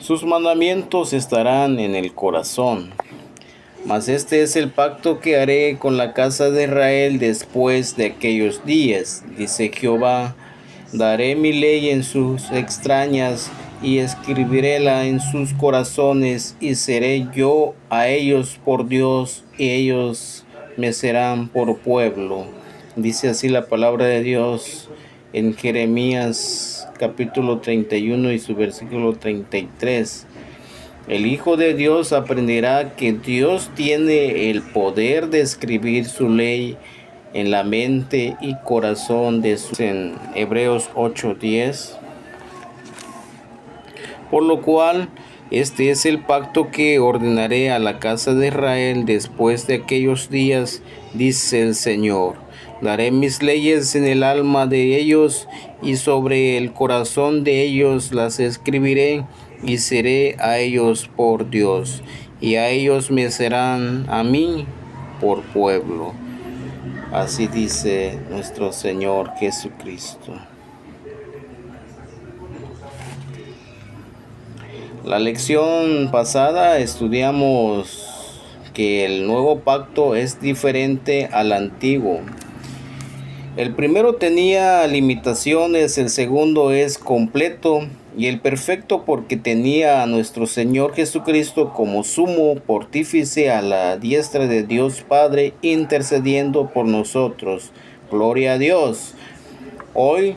Sus mandamientos estarán en el corazón. Mas este es el pacto que haré con la casa de Israel después de aquellos días, dice Jehová. Daré mi ley en sus extrañas y escribiréla en sus corazones, y seré yo a ellos por Dios, y ellos me serán por pueblo. Dice así la palabra de Dios en Jeremías capítulo 31 y su versículo 33. El Hijo de Dios aprenderá que Dios tiene el poder de escribir su ley en la mente y corazón de sus. En Hebreos 8:10. Por lo cual, este es el pacto que ordenaré a la casa de Israel después de aquellos días, dice el Señor. Daré mis leyes en el alma de ellos, y sobre el corazón de ellos las escribiré, y seré a ellos por Dios, y a ellos me serán a mí por pueblo. Así dice nuestro Señor Jesucristo. La lección pasada estudiamos que el nuevo pacto es diferente al antiguo. El primero tenía limitaciones, el segundo es completo y el perfecto porque tenía a nuestro Señor Jesucristo como sumo pontífice a la diestra de Dios Padre, intercediendo por nosotros. Gloria a Dios. Hoy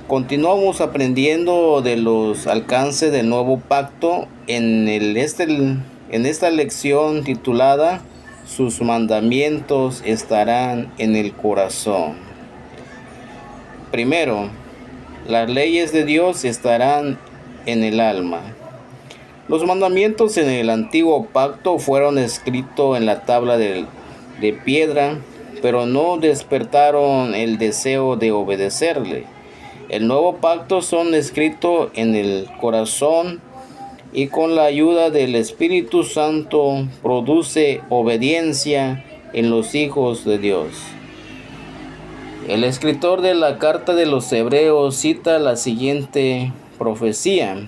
continuamos aprendiendo de los alcances del nuevo pacto en esta lección titulada Sus mandamientos estarán en el corazón. Primero, las leyes de Dios estarán en el alma. Los mandamientos en el antiguo pacto fueron escritos en la tabla de piedra, pero no despertaron el deseo de obedecerle. El nuevo pacto son escritos en el corazón y con la ayuda del Espíritu Santo produce obediencia en los hijos de Dios. El escritor de la carta de los Hebreos cita la siguiente profecía: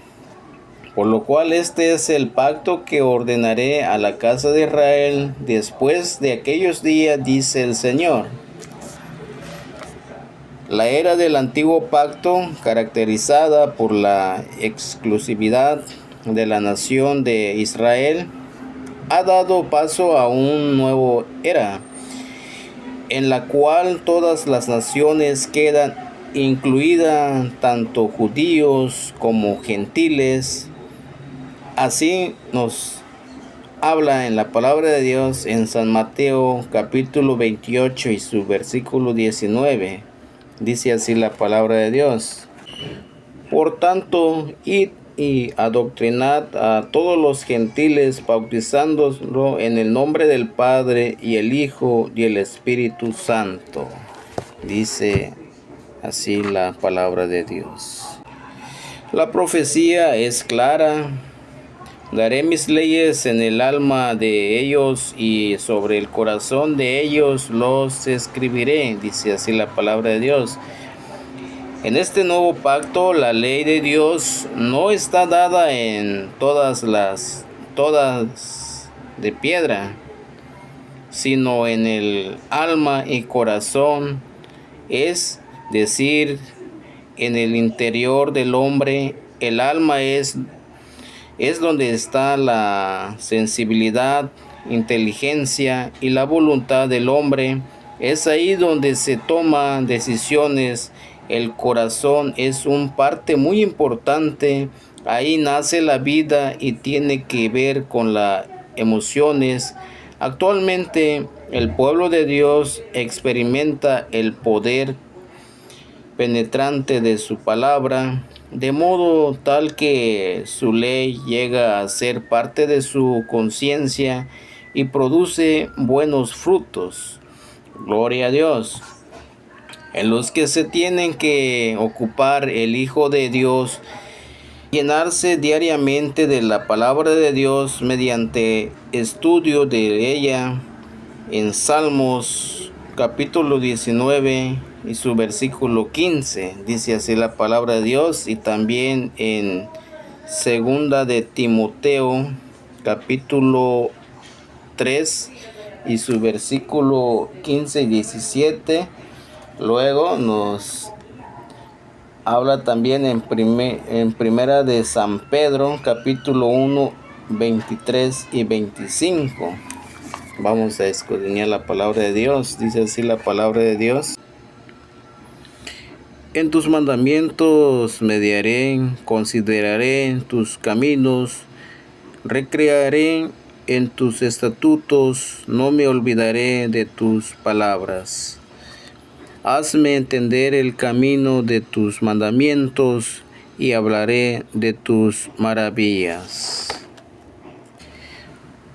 por lo cual este es el pacto que ordenaré a la casa de Israel después de aquellos días, dice el Señor. La era del antiguo pacto, caracterizada por la exclusividad de la nación de Israel, ha dado paso a una nueva era, en la cual todas las naciones quedan incluidas, tanto judíos como gentiles. Así nos habla en la palabra de Dios en San Mateo capítulo 28 y su versículo 19. Dice así la palabra de Dios: por tanto, id y adoctrinad a todos los gentiles, bautizándolos en el nombre del Padre y el Hijo y el Espíritu Santo. Dice así la palabra de Dios. La profecía es clara: daré mis leyes en el alma de ellos y sobre el corazón de ellos los escribiré. Dice así la palabra de Dios. En este nuevo pacto, la ley de Dios no está dada en todas de piedra, sino en el alma y corazón, es decir, en el interior del hombre. El alma es donde está la sensibilidad, inteligencia y la voluntad del hombre. Es ahí donde se toman decisiones. El corazón es una parte muy importante. Ahí nace la vida y tiene que ver con las emociones. Actualmente, el pueblo de Dios experimenta el poder penetrante de su palabra, de modo tal que su ley llega a ser parte de su conciencia y produce buenos frutos. Gloria a Dios. En los que se tienen que ocupar el Hijo de Dios, llenarse diariamente de la palabra de Dios mediante estudio de ella en Salmos capítulo 19 y su versículo 15. Dice así la palabra de Dios, y también en Segunda de Timoteo, capítulo 3 y su versículo 15 y 17. Luego nos habla también en primera de San Pedro, capítulo 1, 23 y 25. Vamos a escudriñar la palabra de Dios. Dice así la palabra de Dios. En tus mandamientos mediaré, consideraré tus caminos, recrearé en tus estatutos, no me olvidaré de tus palabras. Hazme entender el camino de tus mandamientos y hablaré de tus maravillas.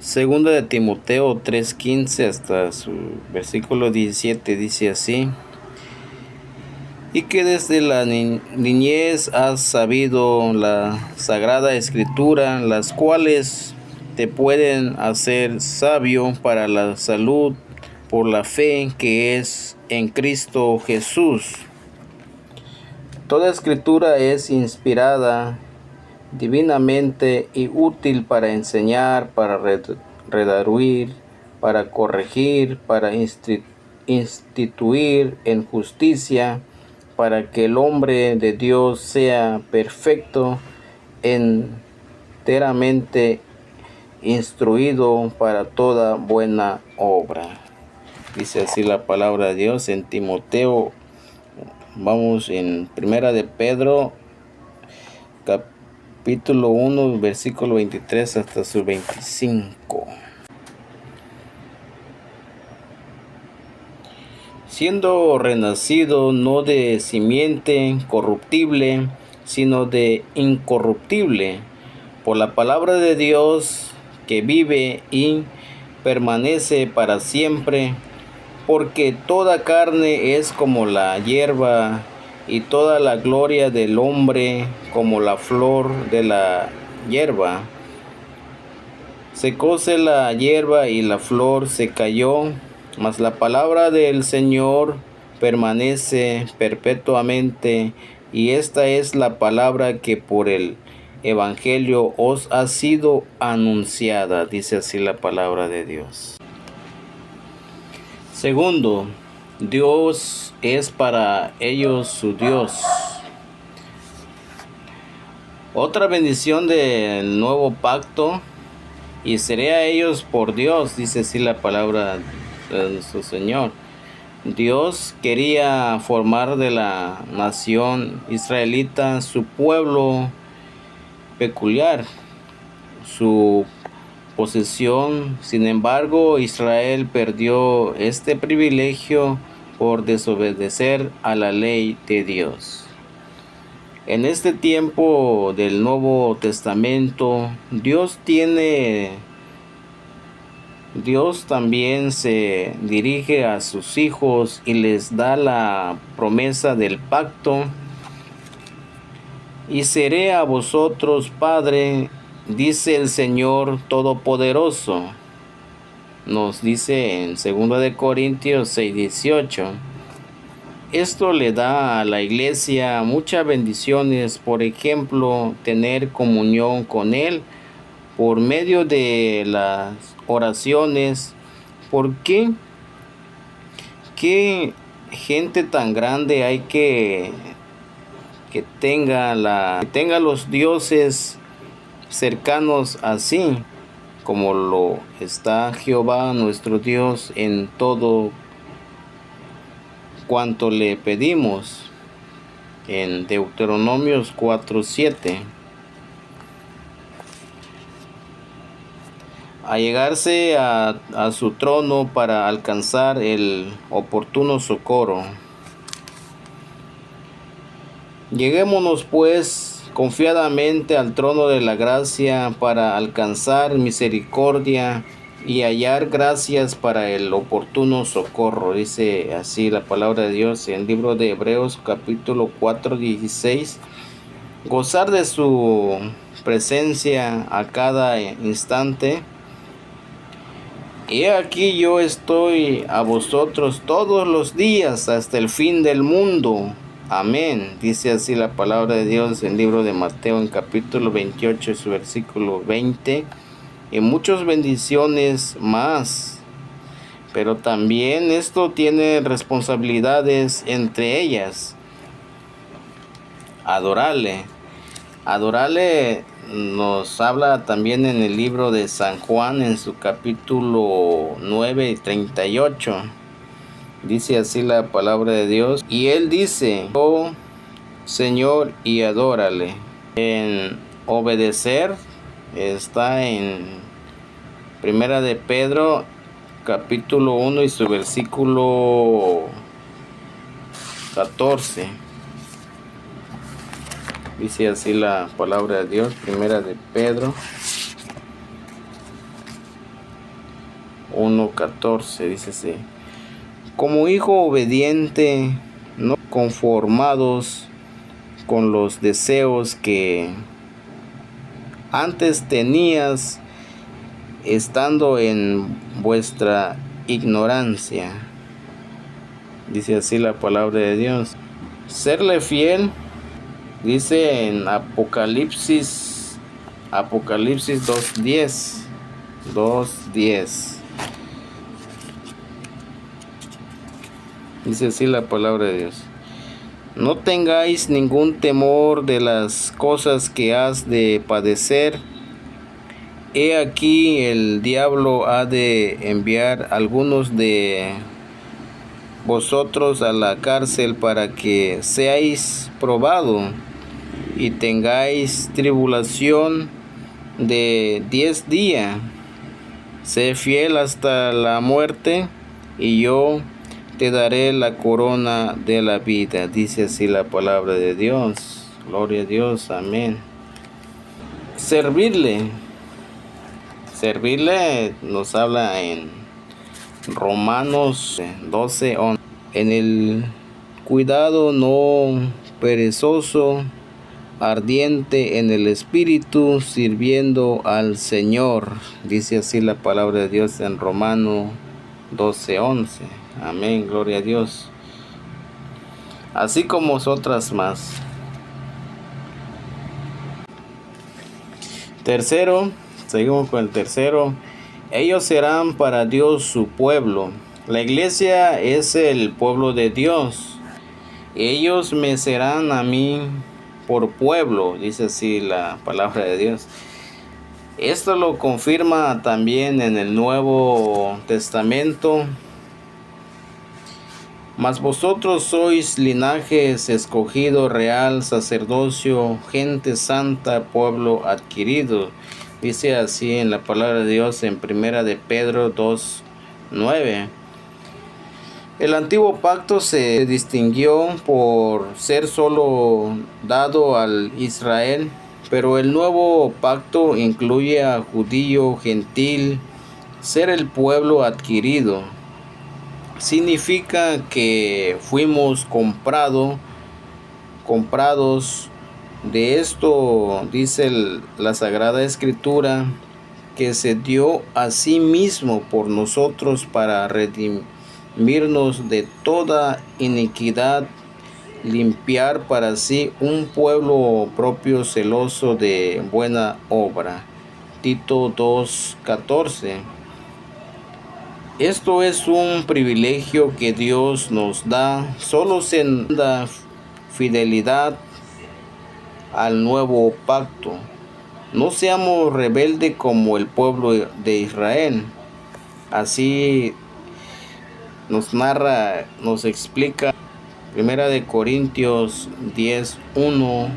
Segunda de Timoteo 3:15 hasta su versículo 17 dice así: y que desde la niñez has sabido la Sagrada Escritura, las cuales te pueden hacer sabio para la salud por la fe que es en Cristo Jesús. Toda Escritura es inspirada divinamente y útil para enseñar, para redarguir, para corregir, para instituir en justicia, para que el hombre de Dios sea perfecto, enteramente instruido para toda buena obra. Dice así la palabra de Dios en Timoteo. Vamos en primera de Pedro, capítulo 1, versículo 23 hasta su 25. Siendo renacido no de simiente corruptible, sino de incorruptible, por la palabra de Dios que vive y permanece para siempre, porque toda carne es como la hierba, y toda la gloria del hombre como la flor de la hierba. Secóse la hierba y la flor se cayó, mas la palabra del Señor permanece perpetuamente, y esta es la palabra que por el Evangelio os ha sido anunciada. Dice así la palabra de Dios. Segundo, Dios es para ellos su Dios. Otra bendición del nuevo pacto: y seré a ellos por Dios, dice así la palabra de nuestro Señor. Dios quería formar de la nación israelita su pueblo peculiar, su posesión. Sin embargo, Israel perdió este privilegio por desobedecer a la ley de Dios. En este tiempo del Nuevo Testamento, Dios también se dirige a sus hijos y les da la promesa del pacto: y seré a vosotros Padre, dice el Señor Todopoderoso. Nos dice en 2 de Corintios 6:18. Esto le da a la iglesia muchas bendiciones, por ejemplo, tener comunión con Él por medio de las oraciones. ¿Por qué? ¿Qué gente tan grande hay que tenga los dioses cercanos así, como lo está Jehová nuestro Dios en todo cuanto le pedimos? En Deuteronomios 4:7. Allegarse a su trono para alcanzar el oportuno socorro. Lleguémonos pues confiadamente al trono de la gracia para alcanzar misericordia y hallar gracias para el oportuno socorro. Dice así la palabra de Dios en el libro de Hebreos capítulo 4:16. Gozar de su presencia a cada instante. He aquí yo estoy a vosotros todos los días hasta el fin del mundo. Amén. Dice así la palabra de Dios en el libro de Mateo en capítulo 28, su versículo 20. Y muchas bendiciones más. Pero también esto tiene responsabilidades, entre ellas adorarle. Adorarle nos habla también en el libro de San Juan en su capítulo 9 y 38. Dice así la palabra de Dios. Y él dice: oh Señor, y adórale. En obedecer está en Primera de Pedro capítulo 1 y su versículo 14. Dice así la palabra de Dios, Primera de Pedro 1:14, dice así: como hijo obediente, no conformados con los deseos que antes tenías, estando en vuestra ignorancia. Dice así la palabra de Dios. Serle fiel, dice en Apocalipsis 2:10. Dice así la palabra de Dios: no tengáis ningún temor de las cosas que has de padecer. He aquí el diablo ha de enviar a algunos de vosotros a la cárcel para que seáis probados y tengáis tribulación de 10 días. Sé fiel hasta la muerte, y yo te daré la corona de la vida. Dice así la palabra de Dios. Gloria a Dios. Amén. Servirle nos habla en Romanos 12:11. En el cuidado no perezoso, ardiente en el espíritu, sirviendo al Señor. Dice así la palabra de Dios en Romanos 12:11. Amén, gloria a Dios. Así como otras más. Tercero, seguimos con el tercero. Ellos serán para Dios su pueblo. La iglesia es el pueblo de Dios. Ellos me serán a mí por pueblo, dice así la palabra de Dios. Esto lo confirma también en el Nuevo Testamento. Mas vosotros sois linaje escogido, real sacerdocio, gente santa, pueblo adquirido. Dice así en la palabra de Dios en Primera de Pedro 2:9. El antiguo pacto se distinguió por ser solo dado al Israel, pero el nuevo pacto incluye a judío, gentil, ser el pueblo adquirido. Significa que fuimos comprados. De esto dice la Sagrada Escritura, que se dio a sí mismo por nosotros para redimirnos de toda iniquidad, limpiar para sí un pueblo propio, celoso de buena obra. Tito 2:14. Esto es un privilegio que Dios nos da. Solo se da fidelidad al nuevo pacto. No seamos rebeldes como el pueblo de Israel. Así nos narra, nos explica Primera de Corintios 10:1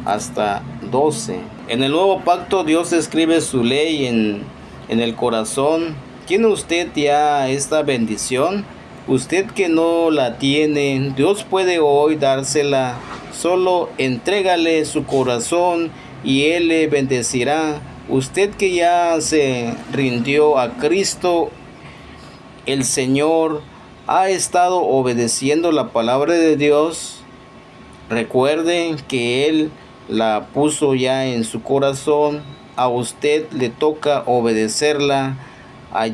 hasta 12. En el nuevo pacto Dios escribe su ley en el corazón. ¿Tiene usted ya esta bendición? Usted que no la tiene, Dios puede hoy dársela. Solo entrégale su corazón y Él le bendecirá. Usted que ya se rindió a Cristo, el Señor, ha estado obedeciendo la palabra de Dios. Recuerde que Él la puso ya en su corazón. A usted le toca obedecerla, a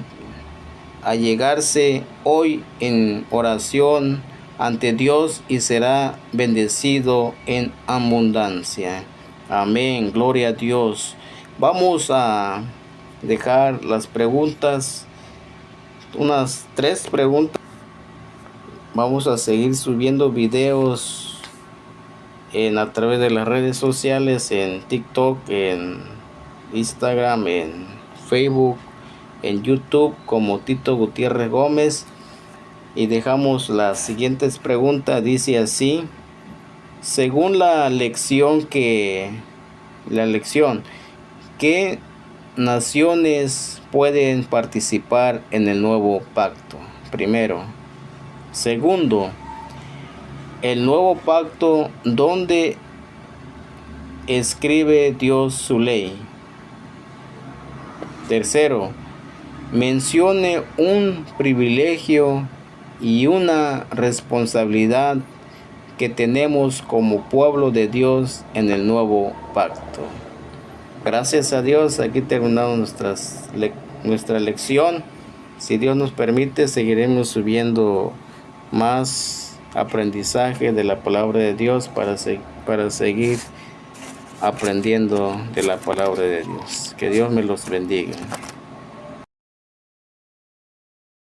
llegarse hoy en oración ante Dios y será bendecido en abundancia. Amén, gloria a Dios. Vamos a dejar las preguntas, unas 3 preguntas. Vamos a seguir subiendo videos a través de las redes sociales, en TikTok, en Instagram, en Facebook, en YouTube como Tito Gutiérrez Gómez. Y dejamos las siguientes preguntas. Dice así: según la lección, ¿qué naciones pueden participar en el nuevo pacto? Primero. Segundo, el nuevo pacto, ¿dónde escribe Dios su ley? Tercero, mencione un privilegio y una responsabilidad que tenemos como pueblo de Dios en el nuevo pacto. Gracias a Dios, aquí terminamos nuestra lección. Si Dios nos permite, seguiremos subiendo más aprendizaje de la palabra de Dios para seguir aprendiendo de la palabra de Dios. Que Dios me los bendiga.